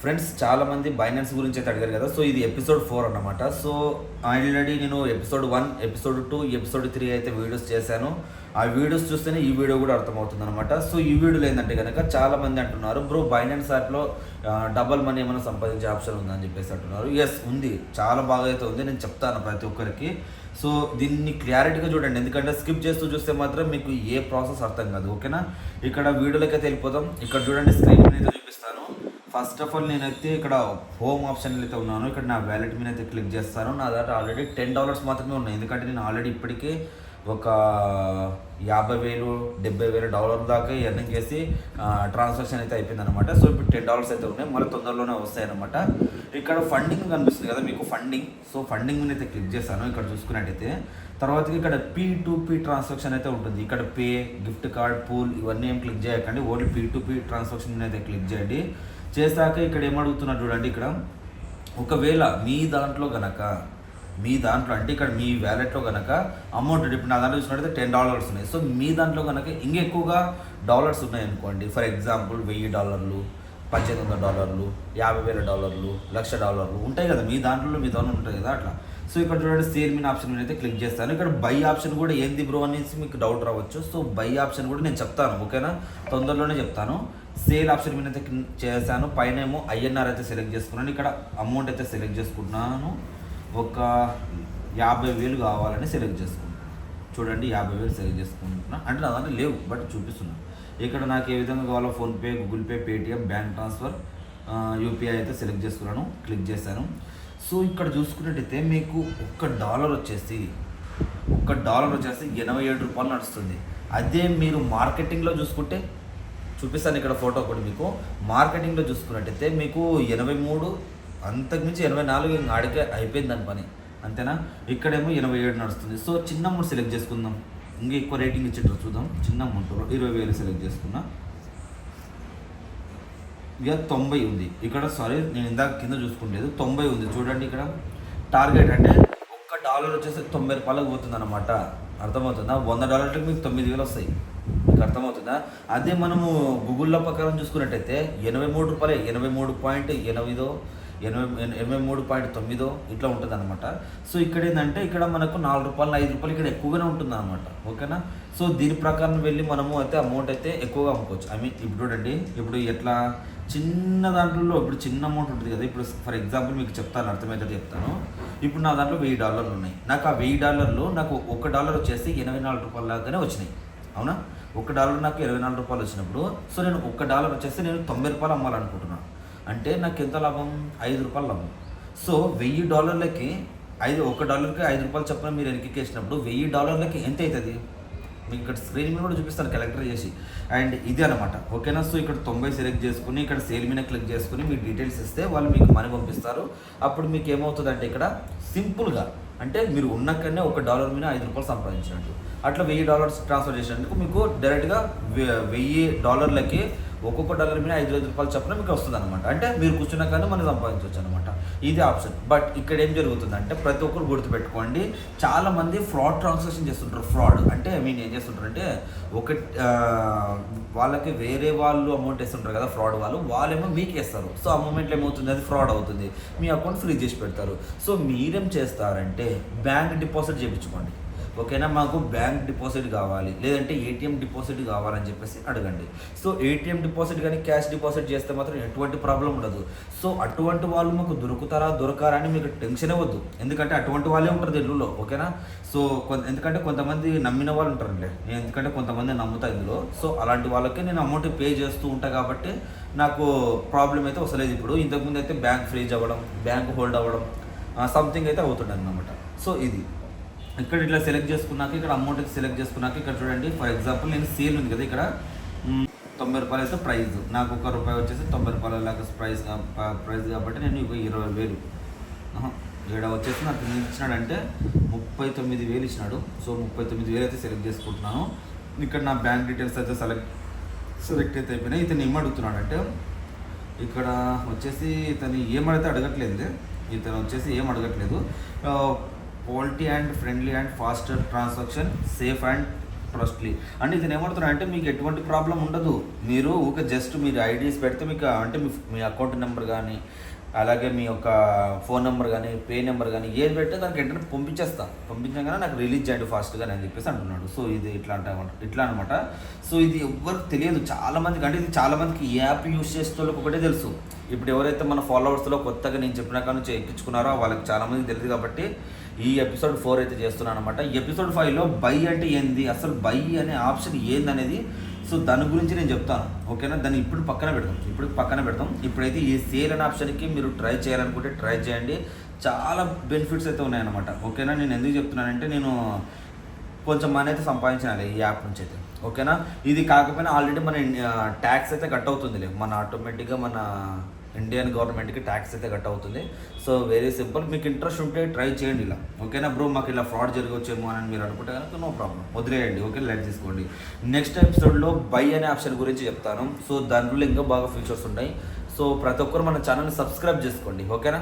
Friends చాలామంది Binance గురించి అయితే అడిగారు కదా. సో ఇది ఎపిసోడ్ 4 అన్నమాట. సో ఆల్రెడీ నేను ఎపిసోడ్ 1, ఎపిసోడ్ 2, ఎపిసోడ్ 3 అయితే వీడియోస్ చేశాను. ఆ వీడియోస్ చూస్తేనే ఈ వీడియో కూడా అర్థమవుతుంది అనమాట. సో ఈ వీడియోలో ఏంటంటే కనుక చాలామంది అంటున్నారు, బ్రో బైనాన్స్ యాప్లో డబల్ మనీ ఏమైనా సంపాదించే ఆప్షన్ ఉందని చెప్పేసి అంటున్నారు. ఎస్ ఉంది, చాలా బాగా అయితే ఉంది. నేను చెప్తాను ప్రతి ఒక్కరికి. సో దీన్ని క్లారిటీగా చూడండి, ఎందుకంటే స్కిప్ చేస్తూ చూస్తే మాత్రం మీకు ఏ ప్రాసెస్ అర్థం కాదు. ఓకేనా, ఇక్కడ వీడియోలోకి అయితే వెళ్ళిపోదాం. ఇక్కడ చూడండి, స్క్రీన్ మీద అయితే చూపిస్తాను. ఫస్ట్ ఆఫ్ ఆల్ నేనైతే ఇక్కడ హోమ్ ఆప్షన్ అయితే ఉన్నాను. ఇక్కడ నా వ్యాలెట్ మీద అయితే క్లిక్ చేస్తాను. నా దగ్గర ఆల్రెడీ $10 మాత్రమే ఉన్నాయి, ఎందుకంటే నేను ఆల్రెడీ ఇప్పటికీ ఒక 50,000 $70,000 దాకా ఎర్నింగ్ చేసి ట్రాన్సాక్షన్ అయితే అయిపోయింది అనమాట. సో ఇప్పుడు $10 అయితే ఉన్నాయి, మళ్ళీ తొందరలోనే వస్తాయి అనమాట. ఇక్కడ ఫండింగ్ కనిపిస్తుంది కదా మీకు, ఫండింగ్. సో ఫండింగ్ మీద అయితే క్లిక్ చేస్తాను. ఇక్కడ చూసుకున్నట్టయితే తర్వాత ఇక్కడ P2P ట్రాన్సాక్షన్ అయితే ఉంటుంది. ఇక్కడ పే, గిఫ్ట్ కార్డ్, పూల్ ఇవన్నీ ఏం క్లిక్ చేయకండి, ఓన్లీ P2P ట్రాన్సాక్షన్ మీద అయితే క్లిక్ చేయండి. చేశాక ఇక్కడ ఏమడుగుతున్నారు చూడండి, ఇక్కడ ఒకవేళ మీ దాంట్లో అంటే ఇక్కడ మీ వ్యాలెట్లో కనుక అమౌంట్, ఇప్పుడు నా దాంట్లో చూసినట్టయితే $10 ఉన్నాయి. సో మీ దాంట్లో కనుక ఇంకెక్కువగా డాలర్స్ ఉన్నాయనుకోండి, ఫర్ ఎగ్జాంపుల్ $1,000, $1,800, $50,000, $1,00,000 ఉంటాయి కదా మీ దాంట్లో ఉంటాయి కదా అట్లా. సో ఇక్కడ చూడండి, సేల్ మీన్ ఆప్షన్ మీద అయితే క్లిక్ చేస్తాను. ఇక్కడ బై ఆప్షన్ కూడా ఏంది బ్రో అనేసి మీకు డౌట్ రావచ్చు. సో బై ఆప్షన్ కూడా నేను చెప్తాను, ఓకేనా, తొందరలోనే చెప్తాను. సేల్ ఆప్షన్ మీద అయితే చేశాను. పైన ఏమో INR అయితే సెలెక్ట్ చేసుకున్నాను. ఇక్కడ అమౌంట్ అయితే సెలెక్ట్ చేసుకుంటున్నాను. ఒక 50,000 కావాలని సెలెక్ట్ చేసుకుంటున్నాను. చూడండి, 50,000 సెలెక్ట్ చేసుకుంటున్నాను. అంటే నా దాంట్లో లేవు, బట్ చూపిస్తున్నాను. ఇక్కడ నాకు ఏ విధంగా కావాలో PhonePe, Google pay, Paytm, bank transfer, UPI అయితే సెలెక్ట్ చేసుకున్నాను, క్లిక్ చేశాను. సో ఇక్కడ చూసుకున్నట్టయితే మీకు $1 వచ్చేసి $87 నడుస్తుంది. అదే మీరు మార్కెటింగ్లో చూసుకుంటే చూపిస్తాను, ఇక్కడ ఫోటో ఒకటి మీకు. మార్కెటింగ్లో చూసుకున్నట్టయితే మీకు 83, అంతకుమించి 84 ఆడికే అయిపోయింది దాని పని, అంతేనా. ఇక్కడేమో 87 నడుస్తుంది. సో చిన్న అమౌంట్ సెలెక్ట్ చేసుకుందాం, ఇంకా ఎక్కువ రేటింగ్ ఇచ్చేటట్టు చూద్దాం. చిన్న అమౌంట్ 20,000 సెలెక్ట్ చేసుకున్నా. ఇక 90 ఉంది ఇక్కడ, సారీ నేను ఇందాక కింద చూసుకుంటలేదు, 90 ఉంది. చూడండి ఇక్కడ టార్గెట్ అంటే $1 వచ్చేసి $90 పోతుంది అనమాట. అర్థమవుతుందా? $100 మీకు 9,000 వస్తాయి, మీకు అర్థమవుతుందా? అదే మనము గూగుల్లో ప్రకారం చూసుకున్నట్టయితే $83, 83.8, 83.9 ఇట్లా ఉంటుంది అనమాట. సో ఇక్కడ ఏంటంటే ఇక్కడ మనకు $4, $5 ఇక్కడ ఎక్కువగానే ఉంటుంది అనమాట, ఓకేనా. సో దీని ప్రకారం వెళ్ళి మనము అయితే అమౌంట్ అయితే ఎక్కువగా అమ్ముకోవచ్చు. ఇప్పుడు చూడండి, ఇప్పుడు ఎట్లా చిన్న దాంట్లో ఇప్పుడు చిన్న అమౌంట్ ఉంటుంది కదా. ఇప్పుడు ఫర్ ఎగ్జాంపుల్ మీకు చెప్తాను, అర్థమవుతుంది చెప్తాను. ఇప్పుడు నా దాంట్లో $1,000 ఉన్నాయి. నాకు ఆ $1,000లో నాకు $1 వచ్చేసి $84 లాగానే వచ్చినాయి, అవునా. $1 నాకు $24 వచ్చినప్పుడు, సో నేను $1 వచ్చేసి నేను $90 అమ్మాలనుకుంటున్నాను. అంటే నాకు ఎంత లాభం? $5 లాభం. సో $1,000కి $1కి $5 చొప్పున మీరు ఎన్నికేసినప్పుడు $1,000కి ఎంత అవుతుంది? మీకు ఇక్కడ స్క్రీన్ మీద కూడా చూపిస్తాను క్యాలిక్యులేట్ చేసి. అండ్ ఇది అనమాట, ఓకేనా. సో ఇక్కడ 90 సెలెక్ట్ చేసుకుని ఇక్కడ సేల్ మీద క్లిక్ చేసుకుని మీ డీటెయిల్స్ ఇస్తే వాళ్ళు మీకు మనీ పంపిస్తారు. అప్పుడు మీకు ఏమవుతుందంటే ఇక్కడ సింపుల్గా అంటే మీరు ఉన్నక్కడనే $1 మీద $5 సంపాదించినట్టు. అట్లా $1,000 ట్రాన్స్ఫర్ చేసినందుకు మీకు డైరెక్ట్గా $1,000కి ఒక్కొక్క $1 మీద $5 చొప్పున మీకు వస్తుంది అనమాట. అంటే మీరు కూర్చున్న కానీ మనం సంపాదించవచ్చు అనమాట. ఇది ఆప్షన్. బట్ ఇక్కడ ఏం జరుగుతుందంటే ప్రతి ఒక్కరు గుర్తుపెట్టుకోండి, చాలామంది ఫ్రాడ్ ట్రాన్సాక్షన్ చేస్తుంటారు. ఫ్రాడ్ అంటే ఏం చేస్తుంటారంటే వాళ్ళకి వేరే వాళ్ళు అమౌంట్ వేస్తుంటారు కదా, ఫ్రాడ్ వాళ్ళేమో మీకు వేస్తారు. సో ఆ మూమెంట్లో ఏమవుతుంది, అది ఫ్రాడ్ అవుతుంది, మీ అకౌంట్ ఫ్రీజ్ చేసి పెడతారు. సో మీరేం చేస్తారంటే బ్యాంక్ డిపాజిట్ చేయించుకోండి, ఓకేనా. మాకు బ్యాంక్ డిపాజిట్ కావాలి, లేదంటే ATM డిపాజిట్ కావాలని చెప్పేసి అడగండి. సో ATM డిపాజిట్ కానీ క్యాష్ డిపాజిట్ చేస్తే మాత్రం ఎటువంటి ప్రాబ్లం ఉండదు. సో అటువంటి వాళ్ళు మాకు దొరకారా అని మీకు టెన్షనే వద్దు, ఎందుకంటే అటువంటి వాళ్ళే ఉంటారు దీనిలో, ఓకేనా. సో ఎందుకంటే కొంతమంది నమ్మిన వాళ్ళు ఉంటారండి, నేను ఎందుకంటే కొంతమంది నమ్ముతా ఇందులో. సో అలాంటి వాళ్ళకి నేను అమౌంట్ పే చేస్తూ ఉంటాను కాబట్టి నాకు ప్రాబ్లం అయితే వస్తలేదు. ఇప్పుడు ఇంతకుముందు అయితే బ్యాంక్ ఫ్రీజ్ అవ్వడం, బ్యాంక్ హోల్డ్ అవ్వడం సంథింగ్ అయితే అవుతుండే అన్నమాట. సో ఇది ఇక్కడ ఇట్లా సెలెక్ట్ చేసుకున్నాక ఇక్కడ అమౌంట్ అయితే సెలెక్ట్ చేసుకున్నాక ఇక్కడ చూడండి, ఫర్ ఎగ్జాంపుల్ నేను సేల్ ఉంది కదా, ఇక్కడ $90 అయితే ప్రైజ్, నాకు $1 వచ్చేసి $90 లాగా ప్రైజ్ కాబట్టి నేను ఇక 20,000 ఇక్కడ వచ్చేసి నాకు ఇచ్చినాడంటే 39,000 ఇచ్చినాడు. సో 39,000 అయితే సెలెక్ట్ చేసుకుంటున్నాను. ఇక్కడ నా బ్యాంక్ డీటెయిల్స్ అయితే సెలెక్ట్ అయితే అయిపోయినాయి. ఇతను ఏం అడుగుతున్నాడు అంటే ఇక్కడ వచ్చేసి ఇతను ఏమడితే అడగట్లేదు, ఇతను వచ్చేసి ఏం అడగట్లేదు. Quality and friendly and faster transaction, safe and trustly. అంటే ఇది ఏమంటున్నా అంటే మీకు ఎటువంటి ప్రాబ్లం ఉండదు. మీరు ఊరికే జస్ట్ మీరు ఐడీస్ పెడితే మీకు అంటే మీ అకౌంట్ నెంబర్ కానీ, అలాగే మీ యొక్క ఫోన్ నెంబర్ కానీ, పే నెంబర్ కానీ ఏది పెడితే దానికి వెంటనే పంపించగానే నాకు రిలీజ్ చేయండి ఫాస్ట్గా అని చెప్పేసి అంటున్నాడు. సో ఇది ఇట్లా అనమాట. సో ఇది ఎవ్వరికి తెలియదు, చాలామందికి. అంటే ఇది చాలామందికి ఈ యాప్ యూస్ చేసే వాళ్ళకి ఒకటే తెలుసు. ఇప్పుడు ఎవరైతే మన ఫాలోవర్స్లో కొత్తగా నేను చెప్పిన కానీ నుంచి ఎక్కించుకున్నారో వాళ్ళకి చాలామందికి తెలియదు. కాబట్టి ఈ ఎపిసోడ్ 4 అయితే చేస్తున్నాను అనమాట. ఎపిసోడ్ 5లో బై అంటే ఏంది, అసలు బై అనే ఆప్షన్ ఏంది అనేది, సో దాని గురించి నేను చెప్తాను. ఓకేనా, దాన్ని ఇప్పుడు పక్కన పెడతాం. ఇప్పుడైతే ఈ సేల్ అనే ఆప్షన్కి మీరు ట్రై చేయాలనుకుంటే ట్రై చేయండి. చాలా బెనిఫిట్స్ అయితే ఉన్నాయన్నమాట. ఓకేనా, నేను ఎందుకు చెప్తున్నానంటే నేను కొంచెం మనీ అయితే సంపాదించాలి ఈ యాప్ నుంచి అయితే. ఓకేనా, ఇది కాకపోయినా ఆల్రెడీ మన ట్యాక్స్ అయితే కట్ అవుతుందిలే, మన ఆటోమేటిక్గా మన ఇండియన్ గవర్నమెంట్కి ట్యాక్స్ అయితే కట్ అవుతుంది. So very simple. మీకు ఇంట్రెస్ట్ ఉంటే ట్రై చేయండి ఇలా. ఓకేనా బ్రో, మాకు ఇలా ఫ్రాడ్ జరగవచ్చేమో అని మీరు అనుకుంటే కనుక నో ప్రాబ్లం, వదిలేయండి. ఓకే, లైట్ తీసుకోండి. నెక్స్ట్ ఎపిసోడ్లో బై అనే ఆప్షన్ గురించి చెప్తాను. సో దాంట్లో ఇంకా బాగా ఫీచర్స్ ఉంటాయి. సో ప్రతి ఒక్కరు మన ఛానల్ని సబ్స్క్రైబ్ చేసుకోండి. ఓకేనా.